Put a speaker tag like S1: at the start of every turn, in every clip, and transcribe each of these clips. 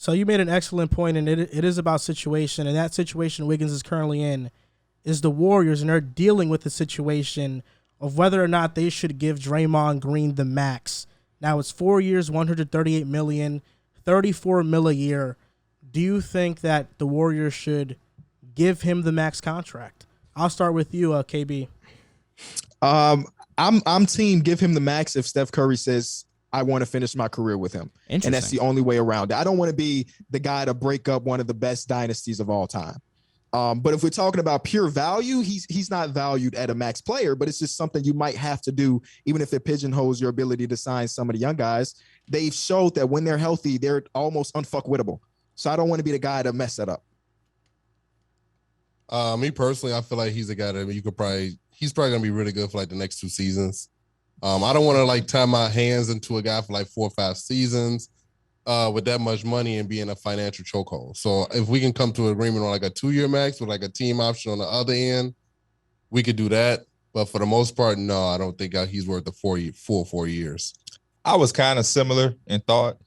S1: So you made an excellent point, and it is about situation, and that situation Wiggins is currently in is the Warriors, and they're dealing with the situation of whether or not they should give Draymond Green the max. Now it's 4 years, $138 million, $34 million a year. Do you think that the Warriors should give him the max contract? I'll start with you, KB.
S2: I'm team give him the max if Steph Curry says I want to finish my career with him. And that's the only way around it. I don't want to be the guy to break up one of the best dynasties of all time. But if we're talking about pure value, he's not valued at a max player, but it's just something you might have to do, even if it pigeonholes your ability to sign some of the young guys. They've showed that when they're healthy, they're almost unfuckwittable. So I don't want to be the guy to mess that up.
S3: Me personally, I feel like he's a guy that he's probably going to be really good for like the next 2 seasons. I don't want to like tie my hands into a guy for like 4 or 5 seasons with that much money and be in a financial chokehold. So if we can come to an agreement on like a 2-year max with like a team option on the other end, we could do that. But for the most part, no, I don't think he's worth the full 4 years.
S4: I was kind of similar in thought,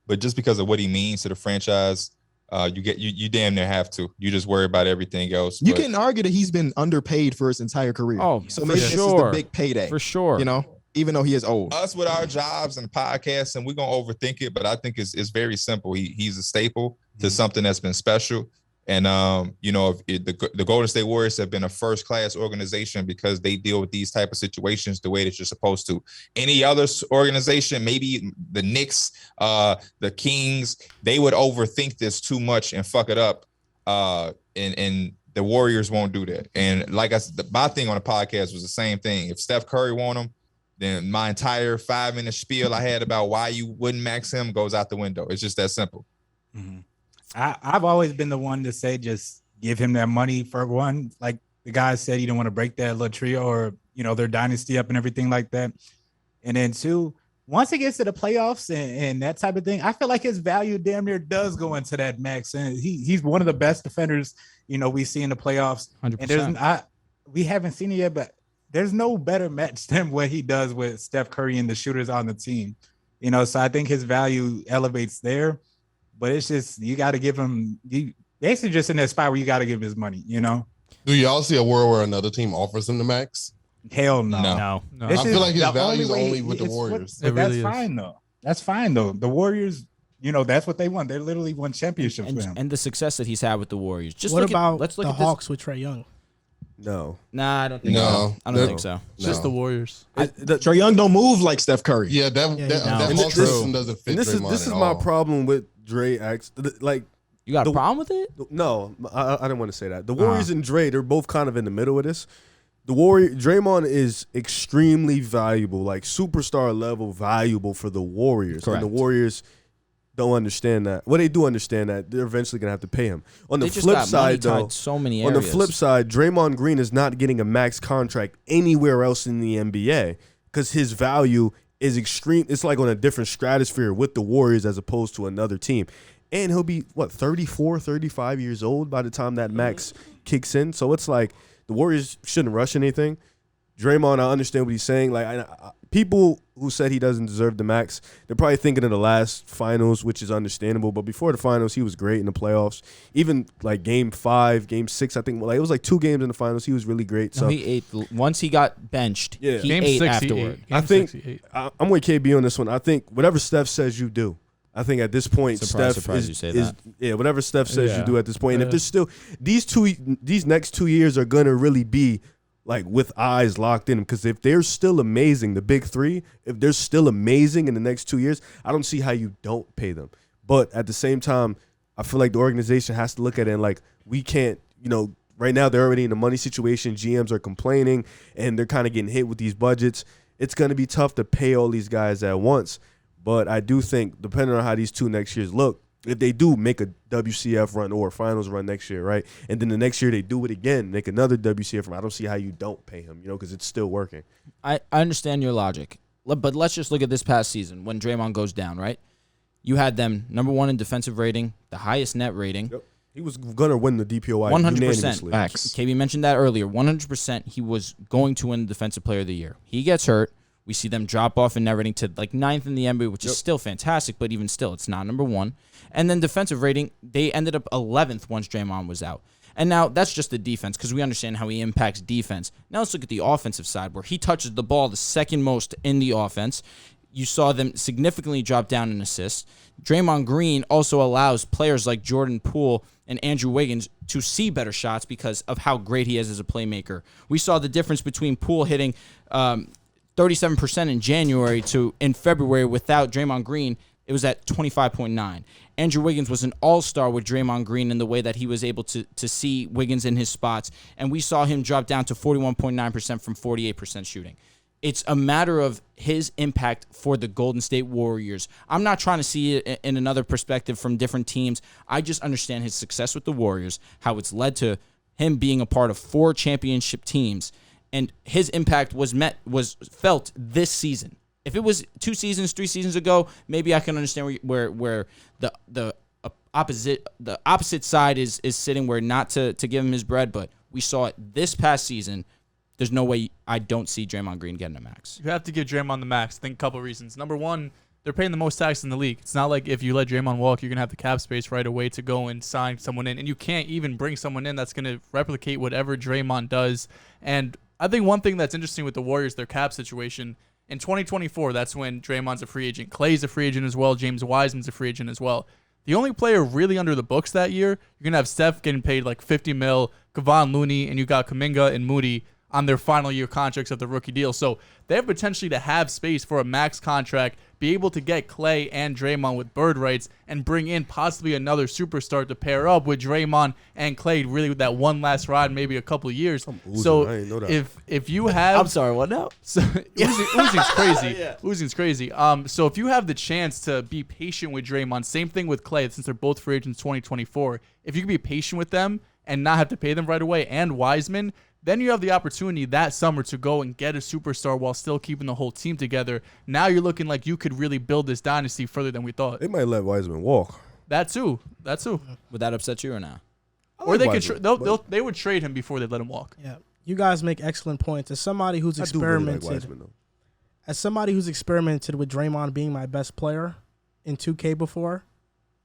S4: but just because of what he means to the franchise, you damn near have to. You just worry about everything else.
S2: You can argue that he's been underpaid for his entire career.
S5: Oh,
S2: so maybe this is the big payday.
S5: For sure.
S2: You know, even though he is old.
S4: Us with our jobs and podcasts, and we're going to overthink it, but I think it's very simple. He's a staple to something that's been special. And, the Golden State Warriors have been a first-class organization because they deal with these type of situations the way that you're supposed to. Any other organization, maybe the Knicks, the Kings, they would overthink this too much and fuck it up. And the Warriors won't do that. And like I said, my thing on the podcast was the same thing. If Steph Curry want him, then my entire 5-minute spiel I had about why you wouldn't max him goes out the window. It's just that simple.
S6: Mm-hmm. I've always been the one to say just give him that money for one. Like the guy said, you don't want to break that little trio or, their dynasty up and everything like that. And then 2, once he gets to the playoffs and that type of thing, I feel like his value damn near does go into that max. And he's one of the best defenders, we see in the playoffs.
S5: 100%.
S6: And we haven't seen it yet, but there's no better match than what he does with Steph Curry and the shooters on the team. So I think his value elevates there. But it's just you got to give him. You basically just in that spot where you got to give him his money.
S3: Do y'all see a world where another team offers him the max?
S6: Hell no.
S5: No.
S3: I feel like his value is only with the Warriors.
S6: That's fine though. That's fine though. The Warriors, that's what they want. They literally won championships with him.
S5: And the success that he's had with the Warriors.
S1: Let's look at Hawks with Trae Young.
S7: No.
S5: Nah, I don't think so. I don't think so.
S7: Just the Warriors.
S2: Trae Young don't move like Steph Curry.
S3: Yeah, that Hawks system doesn't fit.
S7: This is my problem with Dre. Like,
S5: you got a problem with it?
S7: No, I didn't want to say that. The Warriors and Dre, they're both kind of in the middle of this. Draymond is extremely valuable, like superstar level valuable for the Warriors.
S5: Correct.
S7: And the Warriors don't understand that. Well, they do understand that. They're eventually going to have to pay him. On the flip side, though,
S5: so many
S7: on
S5: areas.
S7: the flip side, Draymond Green is not getting a max contract anywhere else in the NBA because his value is extreme. It's like on a different stratosphere with the Warriors as opposed to another team. And he'll be, 34, 35 years old by the time that max kicks in. So it's like the Warriors shouldn't rush anything. Draymond, I understand what he's saying. Like people who said he doesn't deserve the max, they're probably thinking of the last finals, which is understandable. But before the finals, he was great in the playoffs. Even like Game 5, Game 6, I think it was like 2 games in the finals. He was really great. So
S5: he ate once he got benched. Yeah. He
S7: Game
S5: ate
S7: 6,
S5: afterward.
S7: I think I'm with KB on this one. I think whatever Steph says, you do. I think at this point, Steph whatever Steph says, you do at this point. And if there's still these next 2 years are gonna really be like with eyes locked in, because if they're still amazing, the big 3, if they're still amazing in the next 2 years, I don't see how you don't pay them. But at the same time, I feel like the organization has to look at it and like, we can't, right now they're already in a money situation. GMs are complaining and they're kind of getting hit with these budgets. It's going to be tough to pay all these guys at once. But I do think, depending on how these 2 next years look, if they do make a WCF run or a finals run next year, right, and then the next year they do it again, make another WCF run, I don't see how you don't pay him, because it's still working.
S5: I understand your logic, but let's just look at this past season when Draymond goes down, right? You had them number 1 in defensive rating, the highest net rating.
S7: Yep. He was going to win the DPOY
S5: 100%.
S2: Max.
S5: KB mentioned that earlier. 100% he was going to win Defensive Player of the Year. He gets hurt. We see them drop off in net rating to like 9th in the NBA, which is still fantastic, but even still, it's not number 1. And then defensive rating, they ended up 11th once Draymond was out. And now that's just the defense because we understand how he impacts defense. Now let's look at the offensive side where he touches the ball the second most in the offense. You saw them significantly drop down in assists. Draymond Green also allows players like Jordan Poole and Andrew Wiggins to see better shots because of how great he is as a playmaker. We saw the difference between Poole hitting 37% in January to in February without Draymond Green. It was at 25.9. Andrew Wiggins was an all-star with Draymond Green in the way that he was able to see Wiggins in his spots, and we saw him drop down to 41.9% from 48% shooting. It's a matter of his impact for the Golden State Warriors. I'm not trying to see it in another perspective from different teams. I just understand his success with the Warriors, how it's led to him being a part of 4 championship teams, and his impact was felt this season. If it was 2 seasons, 3 seasons ago, maybe I can understand where the opposite side is sitting, where not to give him his bread, but we saw it this past season. There's no way I don't see Draymond Green getting a max.
S8: You have to give Draymond the max. I think a couple of reasons. Number one, they're paying the most tax in the league. It's not like if you let Draymond walk, you're going to have the cap space right away to go and sign someone in. And you can't even bring someone in that's going to replicate whatever Draymond does. And I think one thing that's interesting with the Warriors, their cap situation, in 2024, that's when Draymond's a free agent. Clay's a free agent as well. James Wiseman's a free agent as well. The only player really under the books that year, you're going to have Steph getting paid like $50 million, Kevon Looney, and you got Kuminga and Moody on their final year contracts of the rookie deal. So they have potentially to have space for a max contract, be able to get Clay and Draymond with bird rights, and bring in possibly another superstar to pair up with Draymond and Clay, really with that one last ride, maybe a couple of years. So if you have...
S5: I'm sorry, what now?
S8: So Uzi's crazy. Yeah. Uzi's crazy. So if you have the chance to be patient with Draymond, same thing with Clay, since they're both free agents 2024, if you can be patient with them and not have to pay them right away, and Wiseman, then you have the opportunity that summer to go and get a superstar while still keeping the whole team together. Now you're looking like you could really build this dynasty further than we thought.
S7: They might let Wiseman walk.
S8: That too.
S5: Would that upset you or not?
S8: Or they could they would trade him before they let him walk.
S1: Yeah, you guys make excellent points. As somebody who's experimented,
S7: really like Wiseman,
S1: with Draymond being my best player in 2K before,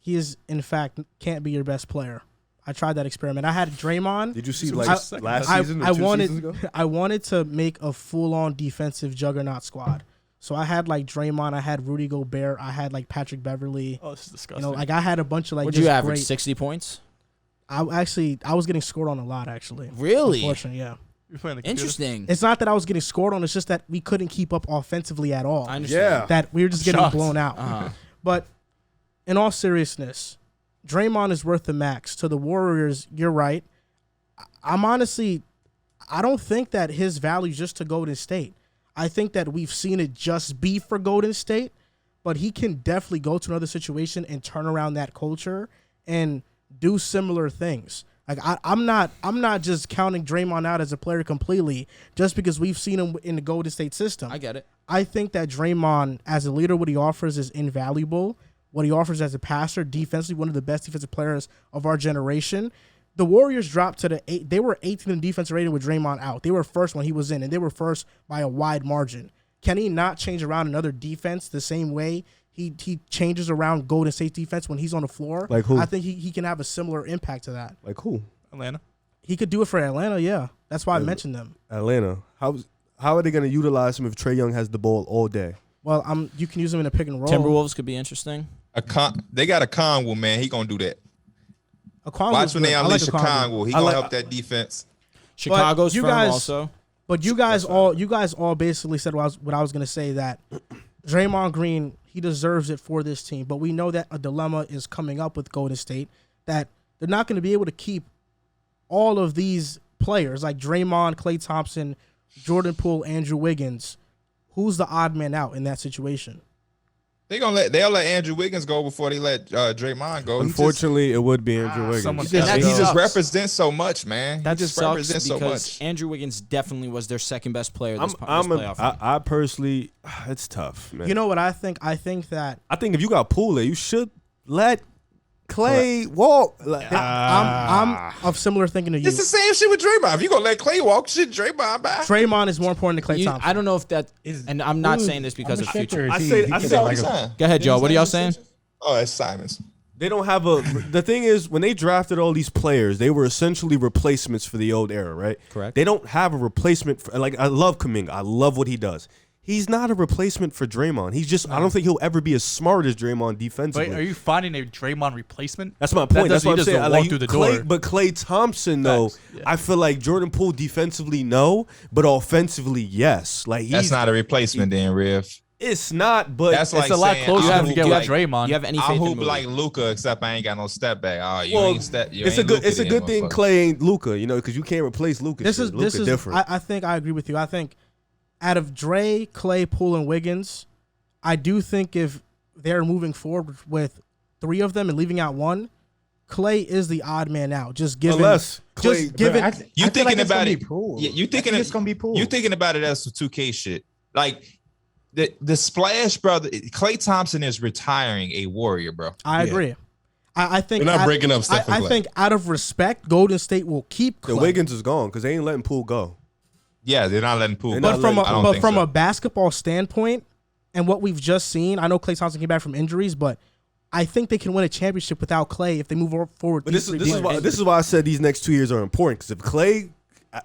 S1: he is in fact can't be your best player. I tried that experiment. I had Draymond.
S7: Did you see last season or 2 seasons ago?
S1: I wanted to make a full-on defensive juggernaut squad. So I had like Draymond, I had Rudy Gobert, I had like Patrick Beverly.
S8: Oh, this is disgusting.
S1: Like I had a bunch of like.
S5: Would you average 60 points?
S1: I was getting scored on a lot actually.
S5: Really?
S1: Unfortunately, yeah.
S8: You're playing the
S5: Interesting.
S1: It's not that I was getting scored on; it's just that we couldn't keep up offensively at all.
S5: I understand.
S7: Yeah.
S1: That we were just getting blown out.
S5: Uh-huh.
S1: But in all seriousness, Draymond is worth the max. To the Warriors, you're right. I don't think that his value just to Golden State. I think that we've seen it just be for Golden State, but he can definitely go to another situation and turn around that culture and do similar things. Like I'm not just counting Draymond out as a player completely just because we've seen him in the Golden State system.
S5: I get it.
S1: I think that Draymond, as a leader, what he offers is invaluable. What he offers as a passer, defensively, one of the best defensive players of our generation. The Warriors dropped to they were 18th in defensive rating with Draymond out. They were first when he was in, and they were first by a wide margin. Can he not change around another defense the same way he changes around Golden State defense when he's on the floor?
S7: Like who?
S1: I think he can have a similar impact to that.
S7: Like who?
S8: Atlanta.
S1: He could do it for Atlanta, yeah. That's why I mentioned them.
S7: Atlanta. How are they going to utilize him if Trae Young has the ball all day?
S1: Well, you can use him in a pick and roll.
S5: Timberwolves could be interesting.
S4: They got a Conwell, man. He gonna do that.
S1: Watch
S4: when they unleash a Conwell. He gonna help that defense.
S5: Chicago's firm also.
S1: But you guys all basically said what I was gonna say, that Draymond Green, he deserves it for this team. But we know that a dilemma is coming up with Golden State, that they're not gonna be able to keep all of these players like Draymond, Klay Thompson, Jordan Poole, Andrew Wiggins. Who's the odd man out in that situation?
S4: They'll let Andrew Wiggins go before they let Draymond go.
S7: Unfortunately, it would be Andrew Wiggins.
S4: He just represents so much, man.
S5: That just represents so much. Andrew Wiggins definitely was their second best player this playoff.
S7: I personally, it's tough, man.
S1: You know what I think? I think if you got Poole, you should let
S7: Clay walk.
S1: I'm of similar thinking to you.
S4: It's the same shit with Draymond. If you gonna let Clay walk, shit, Draymond back.
S1: Draymond is more important than Clay Thompson.
S5: I don't know if that is, and I'm not saying this because of future.
S7: I say
S5: Go ahead, Joe. What are y'all saying?
S4: Oh, it's Simons.
S7: They don't have a. The thing is, when they drafted all these players, they were essentially replacements for the old era, right?
S5: Correct.
S7: They don't have a replacement for. Like, I love Kuminga. I love what he does. He's not a replacement for Draymond. He's just. I don't think he'll ever be as smart as Draymond defensively.
S8: But are you finding a Draymond replacement?
S7: That's my point. That's what I'm saying. I like
S8: through the
S7: Clay,
S8: door.
S7: but Clay Thompson, though, I feel like Jordan Poole defensively, no, but offensively, yes. Like
S4: that's not a replacement, then, Riff.
S7: It's not, but
S4: that's
S8: it's
S4: like
S8: a lot
S4: saying,
S8: closer to get like Draymond.
S5: You have any faith
S4: I
S5: in
S4: hoop
S5: Moody?
S4: like Luka, except I ain't got no step back. Oh, you
S7: well,
S4: ain't step. You
S7: it's
S4: ain't
S7: a good.
S4: Luka
S7: It's a
S4: then,
S7: good thing
S4: motherfucker.
S7: Clay ain't Luka, you know, because you can't replace Luka.
S1: This is
S7: different.
S1: I think I agree with you. I think out of Dre, Clay, Poole, and Wiggins, I do think if they're moving forward with three of them and leaving out one, Clay is the odd man out. Just given,
S7: Unless Clay,
S1: just given.
S4: You thinking about it?
S6: Yeah,
S4: you thinking
S6: it's gonna be Poole.
S4: You thinking about it as the 2K shit? Like the Splash brother, Klay Thompson is retiring a Warrior, bro.
S1: I agree. I think
S3: We're not breaking up Steph and
S1: I
S3: Clay.
S1: think out of respect, Golden State will keep Clay.
S7: the Wiggins is gone because they ain't letting Poole go.
S4: Yeah, they're not letting Poole.
S1: But from
S4: a
S1: a basketball standpoint, and what we've just seen, I know Klay Thompson came back from injuries, but I think they can win a championship without Clay if they move forward.
S7: But this is why I said these next 2 years are important because if Clay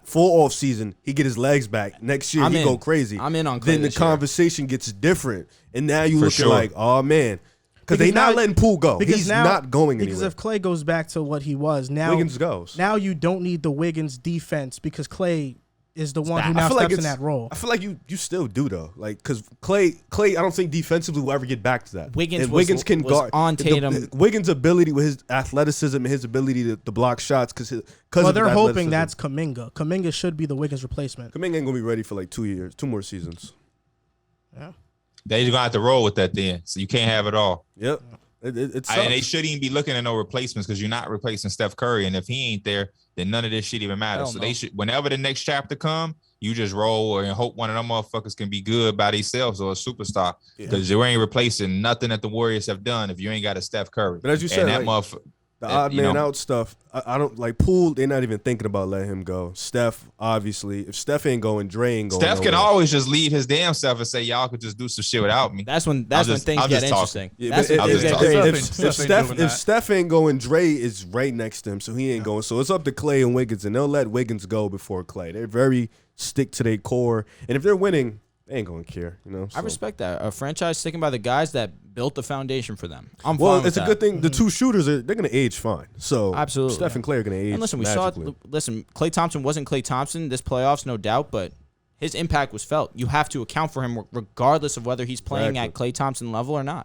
S7: full off season, he get his legs back next year, he go crazy.
S5: I'm in on Clay.
S7: Then the
S5: this year.
S7: conversation gets different, and now you
S4: For
S7: looking
S4: sure.
S7: like, oh man, because they not letting Poole go. He's not going anywhere.
S1: Because if Clay goes back to what he was, now
S7: Wiggins goes.
S1: Now you don't need the Wiggins defense because Clay is the one who now
S7: I feel like
S1: steps in that role.
S7: I feel like you still do though, like because Clay, I don't think defensively will ever get back to that.
S5: Wiggins
S7: and
S5: was-
S7: Wiggins can
S5: was
S7: guard
S5: on Tatum.
S7: Wiggins' ability with his athleticism and his ability to block shots because
S1: Well, they're hoping that's Kuminga. Kuminga should be the Wiggins replacement.
S7: Kuminga ain't gonna be ready for like 2 years, 2 more seasons.
S1: Yeah.
S4: They're gonna have to roll with that then. So you can't have it all.
S7: Yep. It sucks.
S4: And they shouldn't even be looking at no replacements because you're not replacing Steph Curry. And if he ain't there, then none of this shit even matters. So they should, whenever the next chapter come, you just roll and hope one of them motherfuckers can be good by themselves or a superstar. Because you ain't replacing nothing that the Warriors have done if you ain't got a Steph Curry.
S7: But as you said,
S4: and that
S7: like,
S4: motherfucker.
S7: the odd man out stuff, I don't like Poole. They're not even thinking about letting him go. Steph, obviously, if Steph ain't going, Dre ain't going.
S4: Steph can always just leave his damn self and say, y'all could just do some shit without me.
S5: That's when things get interesting.
S7: Yeah,
S5: That's when things get crazy.
S7: if Steph ain't going, Dre is right next to him, so he ain't going. So it's up to Clay and Wiggins, and they'll let Wiggins go before Clay. They're very stick to their core, and if they're winning, they ain't gonna care. You know,
S5: I respect that. A franchise sticking by the guys that built the foundation for them.
S7: Well, it's a good thing. The two shooters they're gonna age fine. So
S5: absolutely,
S7: Steph and Clay are gonna age.
S5: And listen,
S7: magically.
S5: Klay Thompson wasn't Klay Thompson this playoffs, no doubt, but his impact was felt. You have to account for him regardless of whether he's playing at Klay Thompson level or not.